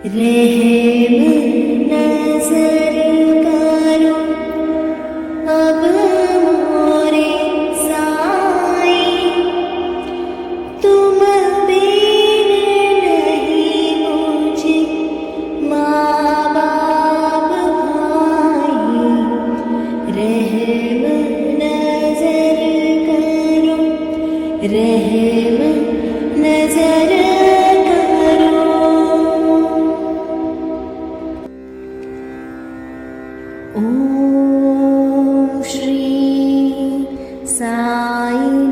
रहम नजर करो अब मोरे साईं, तुम बिन नहीं मुझे माँ बाप भाई। रहम नजर करो, रहम नजर करो। ओम श्री साईनाथाय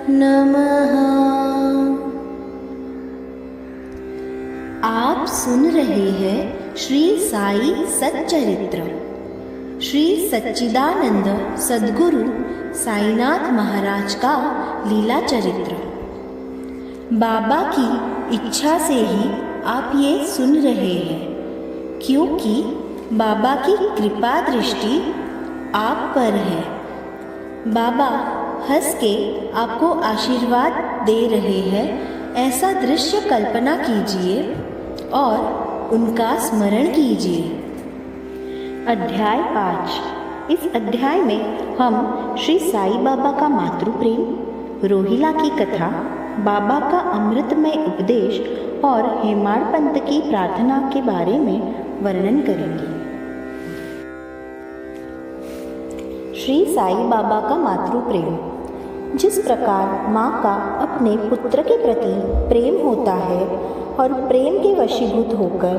नमः। आप सुन रहे हैं श्री साई सच्चरित्र। श्री सच्चिदानंद सद्गुरु साईनाथ महाराज का लीला चरित्र। बाबा की इच्छा से ही आप ये सुन रहे हैं, क्योंकि बाबा की कृपा दृष्टि आप पर है। बाबा हंस के आपको आशीर्वाद दे रहे हैं, ऐसा दृश्य कल्पना कीजिए और उनका स्मरण कीजिए। अध्याय 5। इस अध्याय में हम श्री साई बाबा का मातृ प्रेम, रोहिला की कथा, बाबा का अमृतमय उपदेश और हेमाड़ पंत की प्रार्थना के बारे में वर्णन करेंगे। श्री साई बाबा का मातृ प्रेम। जिस प्रकार माँ का अपने पुत्र के प्रति प्रेम होता है और प्रेम के वशीभूत होकर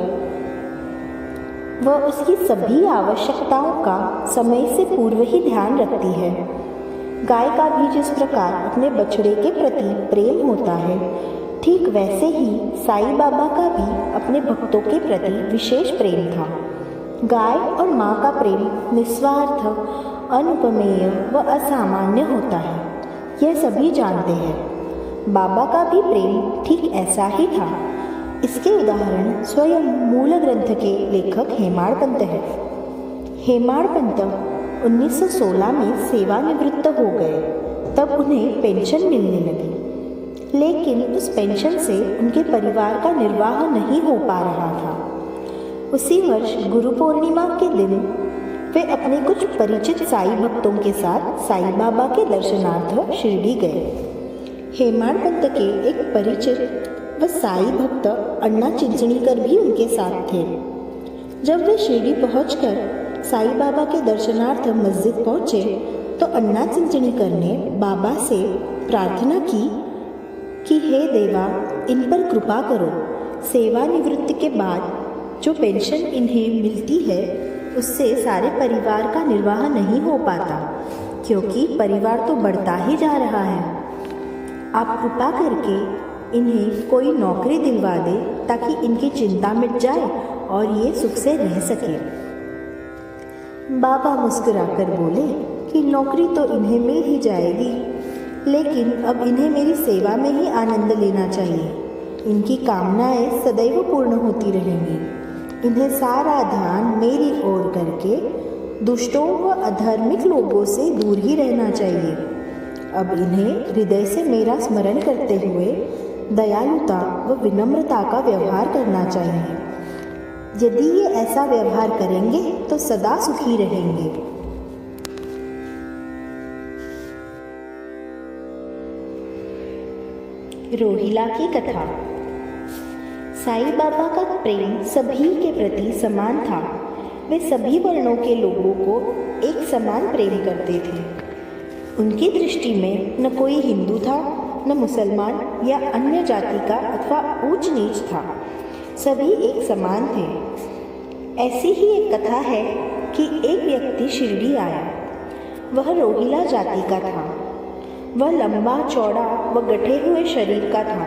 वह उसकी सभी आवश्यकताओं का समय से पूर्व ही ध्यान रखती है, गाय का भी जिस प्रकार अपने बछड़े के प्रति प्रेम होता है, ठीक वैसे ही साईं बाबा का भी अपने भक्तों के प्रति विशेष प्रेम था। गाय और माँ का प्रेम निस्वार्थ, अनुपमेय व असामान्य होता है, यह सभी जानते हैं। बाबा का भी प्रेम ठीक ऐसा ही था। इसके उदाहरण स्वयं मूल ग्रंथ के लेखक हेमाड़ पंत है। हेमाड़ पंत 1916 में सेवानिवृत्त हो गए। तब उन्हें पेंशन मिलने लगी, लेकिन उस पेंशन से उनके परिवार का निर्वाह नहीं हो पा रहा था। उसी वर्ष गुरु पूर्णिमा के दिन वे अपने कुछ परिचित साई भक्तों के साथ साईं बाबा के दर्शनार्थ शिरडी गए। हेमाड़ पंत के एक परिचित व साई भक्त अन्ना चिंचणीकर भी उनके साथ थे। जब वे शिरडी पहुंचकर साईं बाबा के दर्शनार्थ मस्जिद पहुंचे तो अन्ना चिंचणीकर ने बाबा से प्रार्थना की कि हे देवा, इन पर कृपा करो। सेवानिवृत्ति के बाद जो पेंशन इन्हें मिलती है उससे सारे परिवार का निर्वाह नहीं हो पाता, क्योंकि परिवार तो बढ़ता ही जा रहा है। आप कृपा करके इन्हें कोई नौकरी दिलवा दे ताकि इनकी चिंता मिट जाए और ये सुख से रह सके। बाबा मुस्कुराकर बोले कि नौकरी तो इन्हें मिल ही जाएगी, लेकिन अब इन्हें मेरी सेवा में ही आनंद लेना चाहिए। इनकी कामनाएं सदैव पूर्ण होती रहेंगी। इन्हें सारा ध्यान मेरी ओर करके दुष्टों व अधार्मिक लोगों से दूर ही रहना चाहिए। अब इन्हें हृदय से मेरा स्मरण करते हुए दयालुता व विनम्रता का व्यवहार करना चाहिए। यदि ये ऐसा व्यवहार करेंगे तो सदा सुखी रहेंगे। रोहिला की कथा। साईं बाबा का प्रेम सभी के प्रति समान था। वे सभी वर्णों के लोगों को एक समान प्रेम करते थे। उनकी दृष्टि में न कोई हिंदू था, न मुसलमान या अन्य जाति का अथवा ऊंच नीच था। सभी एक समान थे। ऐसी ही एक कथा है कि एक व्यक्ति शिरडी आया। वह रोहिला जाति का था। वह लंबा चौड़ा व गठे हुए शरीर का था।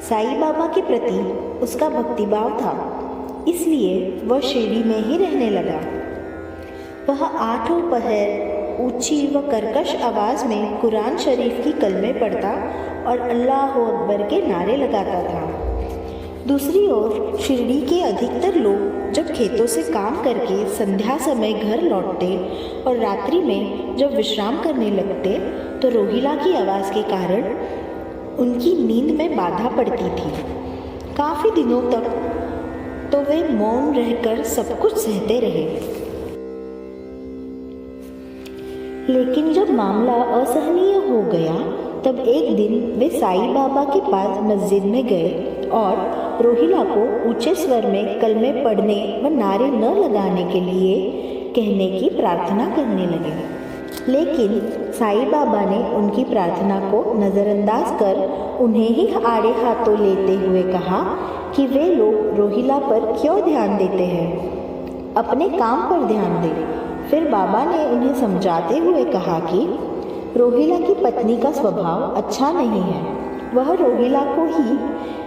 साईं बाबा के प्रति उसका भक्तिभाव था, इसलिए वह शिरडी में ही रहने लगा। वह आठों पहर ऊंची व कर्कश आवाज़ में कुरान शरीफ की कलमें पढ़ता और अल्लाह अकबर के नारे लगाता था। दूसरी ओर शिरडी के अधिकतर लोग जब खेतों से काम करके संध्या समय घर लौटते और रात्रि में जब विश्राम करने लगते तो रोहिला की आवाज़ के कारण उनकी नींद में बाधा पड़ती थी। काफ़ी दिनों तक तो वे मौन रहकर सब कुछ सहते रहे, लेकिन जब मामला असहनीय हो गया तब एक दिन वे साईं बाबा के पास मस्जिद में गए और रोहिला को ऊंचे स्वर में कलमे पढ़ने व नारे न लगाने के लिए कहने की प्रार्थना करने लगे। लेकिन साईं बाबा ने उनकी प्रार्थना को नज़रअंदाज कर उन्हें ही आड़े हाथों लेते हुए कहा कि वे लोग रोहिला पर क्यों ध्यान देते हैं, अपने काम पर ध्यान दें। फिर बाबा ने उन्हें समझाते हुए कहा कि रोहिला की पत्नी का स्वभाव अच्छा नहीं है, वह रोहिला को ही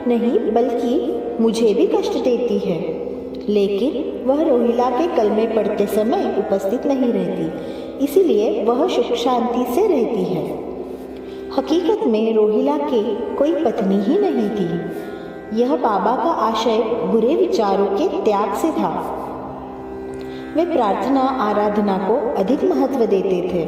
नहीं बल्कि मुझे भी कष्ट देती है, लेकिन वह रोहिला के कलमे पढ़ते समय उपस्थित नहीं रहती, इसीलिए वह सुख शांति से रहती है। हकीकत में रोहिला के कोई पत्नी ही नहीं थी। यह बाबा का आशय बुरे विचारों के त्याग से था। वे प्रार्थना आराधना को अधिक महत्व देते थे,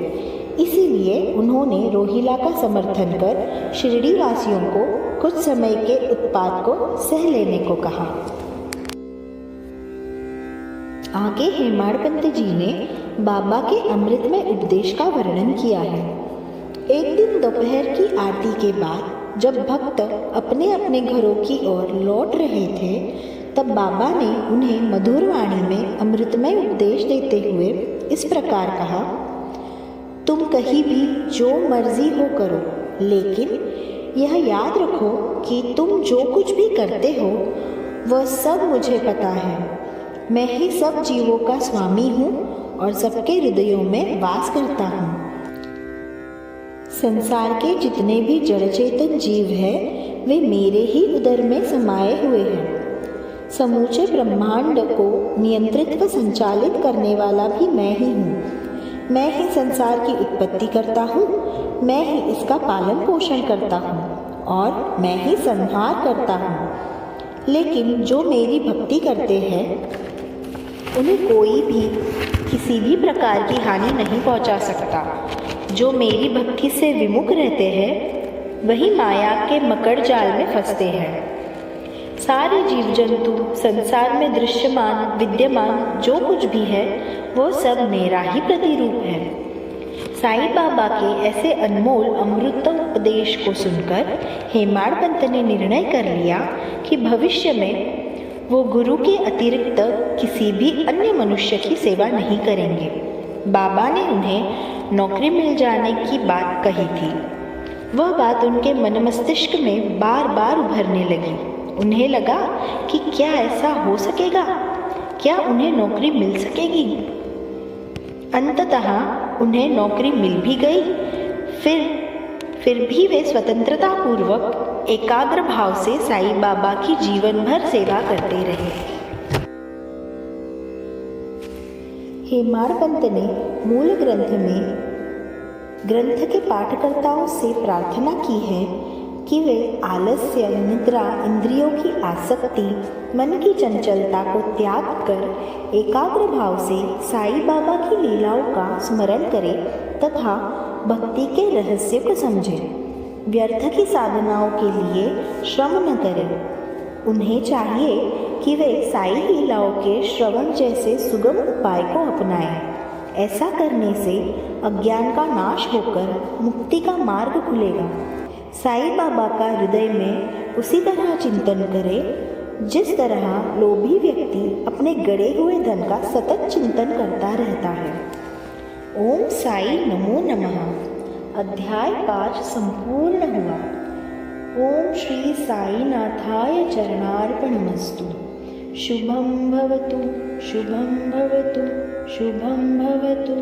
इसीलिए उन्होंने रोहिला का समर्थन कर शिरडी वासियों को कुछ समय के उत्पात को सह लेने को कहा। आगे हेमाड़पंत जी ने बाबा के अमृतमय उपदेश का वर्णन किया है। एक दिन दोपहर की आरती के बाद जब भक्त अपने अपने घरों की ओर लौट रहे थे, तब बाबा ने उन्हें मधुर वाणी में अमृतमय उपदेश देते हुए इस प्रकार कहा, तुम कहीं भी जो मर्जी हो करो, लेकिन यह याद रखो कि तुम जो कुछ भी करते हो वह सब मुझे पता है। मैं ही सब जीवों का स्वामी हूँ और सबके हृदयों में वास करता हूँ। संसार के जितने भी जड़ चेतन जीव हैं, वे मेरे ही उदर में समाये हुए हैं। समूचे ब्रह्मांड को नियंत्रित व संचालित करने वाला भी मैं ही हूँ। मैं ही संसार की उत्पत्ति करता हूँ, मैं ही इसका पालन पोषण करता हूँ और मैं ही संहार करता हूँ। लेकिन जो मेरी भक्ति करते हैं उन्हें कोई भी किसी भी प्रकार की हानि नहीं पहुँचा सकता। जो मेरी भक्ति से विमुख रहते हैं वही माया के मकड़ जाल में फंसते हैं। सारे जीव जंतु संसार में दृश्यमान विद्यमान जो कुछ भी है वो सब मेरा ही प्रतिरूप है। साईं बाबा के ऐसे अनमोल अमृत उपदेश को सुनकर हेमाड़पंत ने निर्णय कर लिया कि भविष्य में वो गुरु के अतिरिक्त किसी भी अन्य मनुष्य की सेवा नहीं करेंगे। बाबा ने उन्हें नौकरी मिल जाने की बात कही थी। वह बात उनके मन मस्तिष्क में बार बार उभरने लगी। उन्हें लगा कि क्या ऐसा हो सकेगा, क्या उन्हें नौकरी मिल सकेगी। अंततः उन्हें नौकरी मिल भी गई। फिर भी वे स्वतंत्रता पूर्वक एकाग्र भाव से साईं बाबा की जीवन भर सेवा करते रहे। हेमाड़पंत ने मूल ग्रंथ के पाठकर्ताओं से प्रार्थना की है कि वे आलस्य, निद्रा, इंद्रियों की आसक्ति, मन की चंचलता को त्याग कर एकाग्र भाव से साईं बाबा की लीलाओं का स्मरण करें तथा भक्ति के रहस्य को समझें। व्यर्थ की साधनाओं के लिए श्रम न करें। उन्हें चाहिए कि वे साईं लीलाओं के श्रवण जैसे सुगम उपाय को अपनाएं। ऐसा करने से अज्ञान का नाश होकर मुक्ति का मार्ग खुलेगा। साईं बाबा का हृदय में उसी तरह चिंतन करे जिस तरह लोभी व्यक्ति अपने गड़े हुए धन का सतत चिंतन करता रहता है। ओम साई नमो नमः। अध्याय 5 संपूर्ण हुआ। ओम श्री साईनाथाय चरणार्पणमस्तु। शुभं भवतु, शुभं भवतु, शुभं भवतु।